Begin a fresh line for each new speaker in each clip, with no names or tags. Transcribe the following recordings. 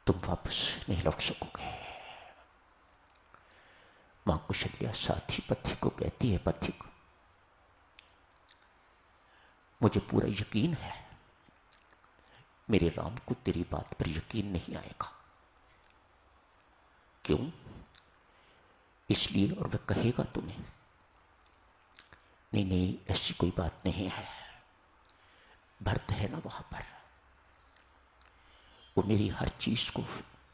तुम वापस नहीं लौट सकोगे। मां कुशल्या साथी पथी को कहती है, पथिक मुझे पूरा यकीन है मेरे राम को तेरी बात पर यकीन नहीं आएगा। क्यों? इसलिए, और वह कहेगा तुम्हें, नहीं नहीं ऐसी कोई बात नहीं है, भरत है ना वहां पर, वो मेरी हर चीज को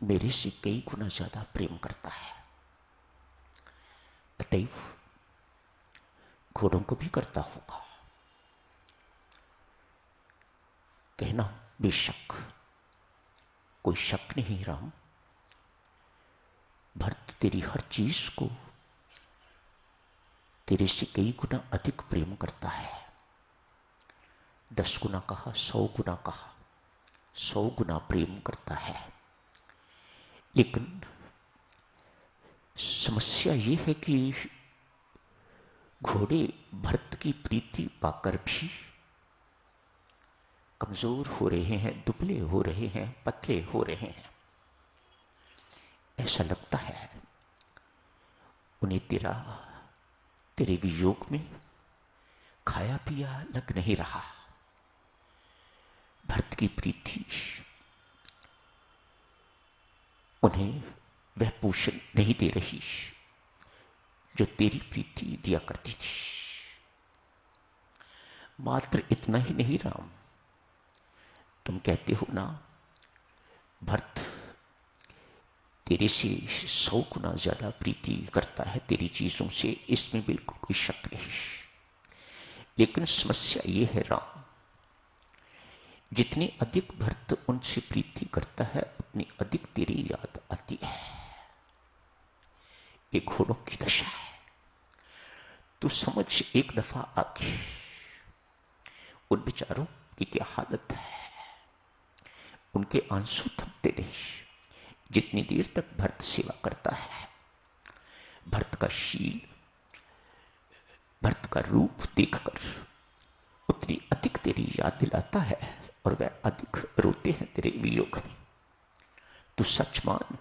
मेरे से कई गुना ज्यादा प्रेम करता है। अतएव घोड़ों को भी करता होगा। कहना बेशक, कोई शक नहीं राम, भरत तेरी हर चीज को तेरे से कई गुना अधिक प्रेम करता है। 10 गुना कहा, 100 गुना कहा, 100 गुना प्रेम करता है। लेकिन समस्या ये है कि घोड़े भरत की प्रीति पाकर भी कमजोर हो रहे हैं, दुबले हो रहे हैं, पतले हो रहे हैं। ऐसा लगता है उन्हें तेरे वियोग में खाया पिया लग नहीं रहा। भरत की प्रीति उन्हें वह पोषण नहीं दे रही जो तेरी प्रीति दिया करती थी। मात्र इतना ही नहीं राम, तुम कहते हो ना भरत तेरे से 100 गुना ज्यादा प्रीति करता है तेरी चीजों से, इसमें बिल्कुल कोई शक नहीं। लेकिन समस्या ये है राम, जितनी अधिक भरत उनसे प्रीति करता है उतनी अधिक तेरी याद आती है। ये घोड़ों की दशा है। तू समझ एक दफा आके उन बेचारों की क्या हालत है। उनके आंसू थमते नहीं जितनी देर तक भरत सेवा करता है। भरत का शील, भरत का रूप देखकर उतनी अधिक तेरी याद दिलाता है और वह अधिक रोते हैं तेरे वियोग में। तू सच मान,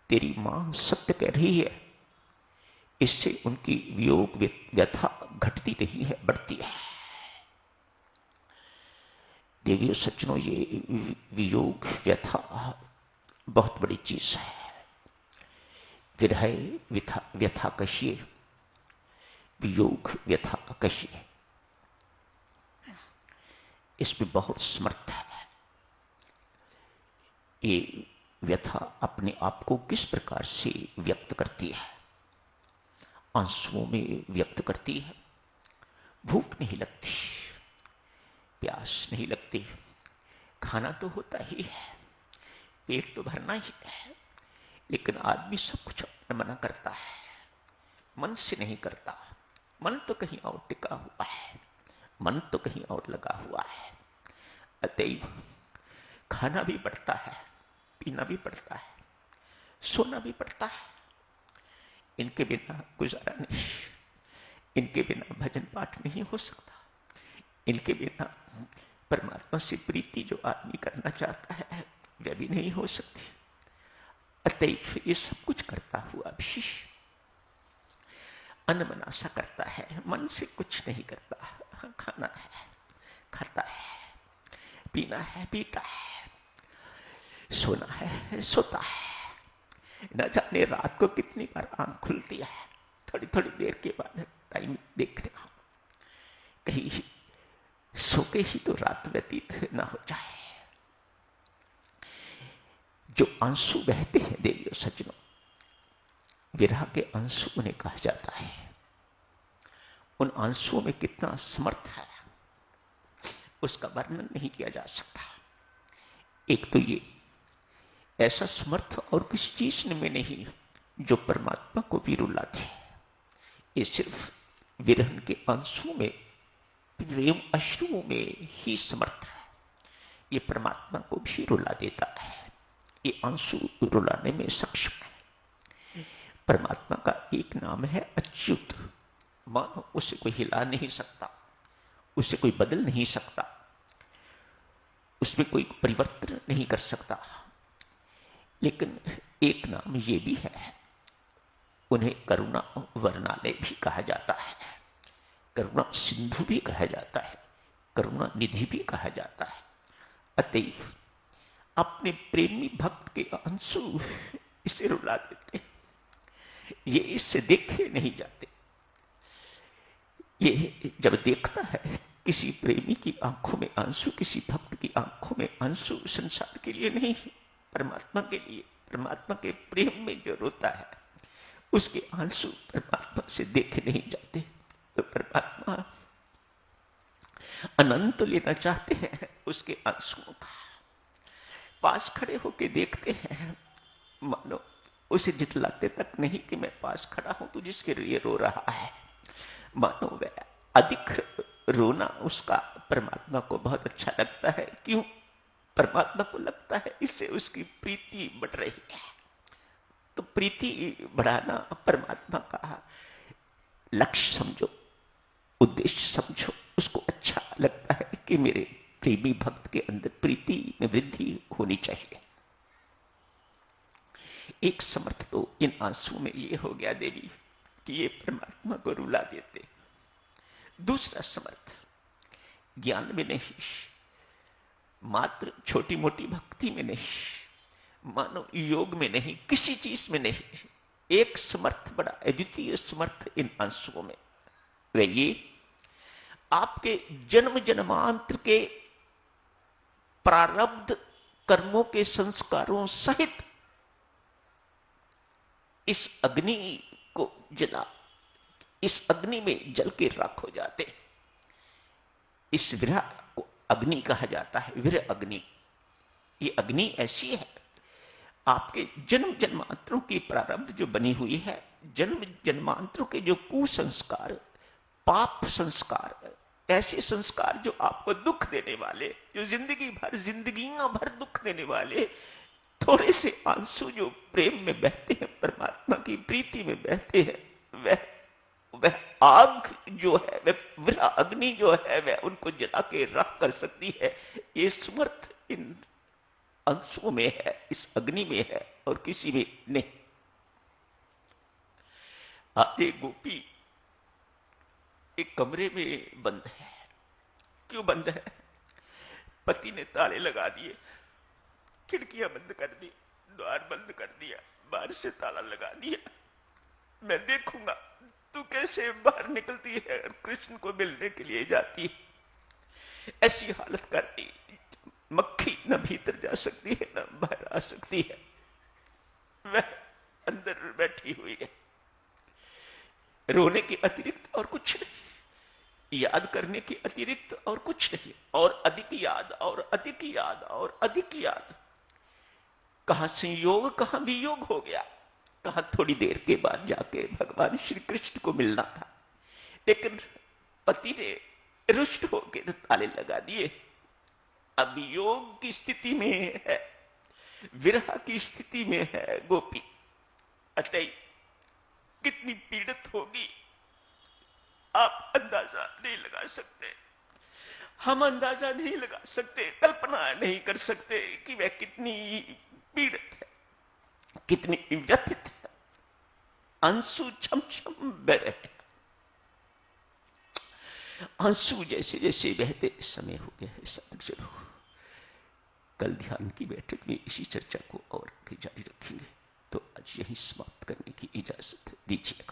तेरी मां सत्य कह रही है, इससे उनकी वियोग व्यथा घटती नहीं है, बढ़ती है। देवियों सज्जनों, ये वियोग व्यथा बहुत बड़ी चीज है। विरह व्यथा कहिए, वियोग व्यथा कहिए, इसमें बहुत समर्थ है। ये व्यथा अपने आप को किस प्रकार से व्यक्त करती है? आंसुओं में व्यक्त करती है। भूख नहीं लगती, प्यास नहीं लगती, खाना तो होता ही है, पेट तो भरना ही है, लेकिन आदमी सब कुछ अपना मना करता है, मन से नहीं करता। मन तो कहीं और टिका हुआ है, मन तो कहीं और लगा हुआ है। अतएव खाना भी पड़ता है, पीना भी पड़ता है, सोना भी पड़ता है। इनके बिना गुजारा नहीं, इनके बिना भजन पाठ नहीं हो सकता, इनके बिना परमात्मा से प्रीति जो आदमी करना चाहता है वह भी नहीं हो सकती। अतएव ये सब कुछ करता हुआ भी अनमनासा करता है, मन से कुछ नहीं करता। खाना है, खाता है, पीना है, पीता है, सोना है, सोता है। न जाने रात को कितनी बार आंख खुलती है, थोड़ी थोड़ी देर के बाद टाइम देख रहा हूं, कहीं सो के ही तो रात व्यतीत न हो जाए। जो आंसू बहते हैं देवियों सज्जनों, विरह के आंसू उन्हें कहा जाता है। उन आंसुओं में कितना समर्थ है उसका वर्णन नहीं किया जा सकता। एक तो ये ऐसा समर्थ और किसी चीज में नहीं जो परमात्मा को भी रुला दे। ये सिर्फ विरह के आंसुओं में, प्रेम अश्रुओं में ही समर्थ है। ये परमात्मा को भी रुला देता है, ये आंसू रुलाने में सक्षम है। परमात्मा का एक नाम है अच्युत। मानो उसे कोई हिला नहीं सकता, उसे कोई बदल नहीं सकता, उसमें कोई परिवर्तन नहीं कर सकता। लेकिन एक नाम ये भी है, उन्हें करुणा वर्णालय भी कहा जाता है, करुणा सिंधु भी कहा जाता है, करुणा निधि भी कहा जाता है। अतएव अपने प्रेमी भक्त के आंसू इसे रुला देते, ये इससे देखे नहीं जाते। ये जब देखता है किसी प्रेमी की आंखों में आंसू, किसी भक्त की आंखों में आंसू संसार के लिए नहीं, परमात्मा के लिए, परमात्मा के प्रेम में जो रोता है उसके आंसू परमात्मा से देखे नहीं जाते। तो परमात्मा अनंत लेना चाहते हैं उसके आंसुओं का। पास खड़े होके देखते हैं, मानो उसे जितलाते तक नहीं कि मैं पास खड़ा हूं तो जिसके लिए रो रहा है, मानो वह अधिक रोना उसका परमात्मा को बहुत अच्छा लगता है। क्यों? परमात्मा को लगता है इससे उसकी प्रीति बढ़ रही है। तो प्रीति बढ़ाना परमात्मा का लक्ष्य समझो, उद्देश्य समझो। उसको अच्छा लगता है कि मेरे प्रेमी भक्त के अंदर प्रीति में वृद्धि होनी चाहिए। एक समर्थ तो इन आंसू में ये हो गया देवी कि ये परमात्मा को रुला देते। दूसरा समर्थ ज्ञान में नहीं, मात्र छोटी मोटी भक्ति में नहीं, मानो योग में नहीं, किसी चीज में नहीं। एक समर्थ बड़ा अद्वितीय समर्थ इन आंसुओं में, वह ये आपके जन्म जन्मांतर के प्रारब्ध कर्मों के संस्कारों सहित इस अग्नि को जला, इस अग्नि में जल के राख हो जाते। इस विरह को अग्नि कहा जाता है, विरह अग्नि। ये अग्नि ऐसी है, आपके जन्म जन्मांतरों की प्रारब्ध जो बनी हुई है, जन्म जन्मांतरों के जो कुसंस्कार, पाप संस्कार, ऐसे संस्कार जो आपको दुख देने वाले, जो जिंदगी भर, जिंदगियां भर दुख देने वाले, थोड़े से आंसू जो प्रेम में बहते हैं, परमात्मा की प्रीति में बहते हैं, वह आग जो है, वह विरह अग्नि जो है, वह उनको जला के राख कर सकती है। ये समर्थ इन अंशों में है, इस अग्नि में है और किसी में नहीं। आज एक गोपी एक कमरे में बंद है। क्यों बंद है? पति ने ताले लगा दिए, खिड़कियां बंद कर दी, द्वार बंद कर दिया, बाहर से ताला लगा दिया। मैं देखूंगा तू कैसे बाहर निकलती है और कृष्ण को मिलने के लिए जाती है। ऐसी हालत कर दी, मक्खी न भीतर जा सकती है न बाहर आ सकती है, वह अंदर बैठी हुई है। रोने के अतिरिक्त और कुछ नहीं, याद करने के अतिरिक्त और कुछ नहीं, और अधिक याद और अधिक याद और अधिक याद। कहां संयोग कहां वियोग हो गया, कहां थोड़ी देर के बाद जाके भगवान श्री कृष्ण को मिलना था, लेकिन पति ने रुष्ट होकर ताले लगा दिए। अब योग की स्थिति में है, विरह की स्थिति में है गोपी। अतः कितनी पीड़ित होगी आप अंदाजा नहीं लगा सकते, हम अंदाजा नहीं लगा सकते, कल्पना नहीं कर सकते कि वह कितनी पीड़ित है, कितनी व्यथित है। आंसू छम छम बह रहे हैं। आंसू जैसे जैसे बहते समय हो गया है। सब जरूर कल ध्यान की बैठक में इसी चर्चा को और जारी रखेंगे। तो आज यही समाप्त करने की इजाजत दीजिएगा।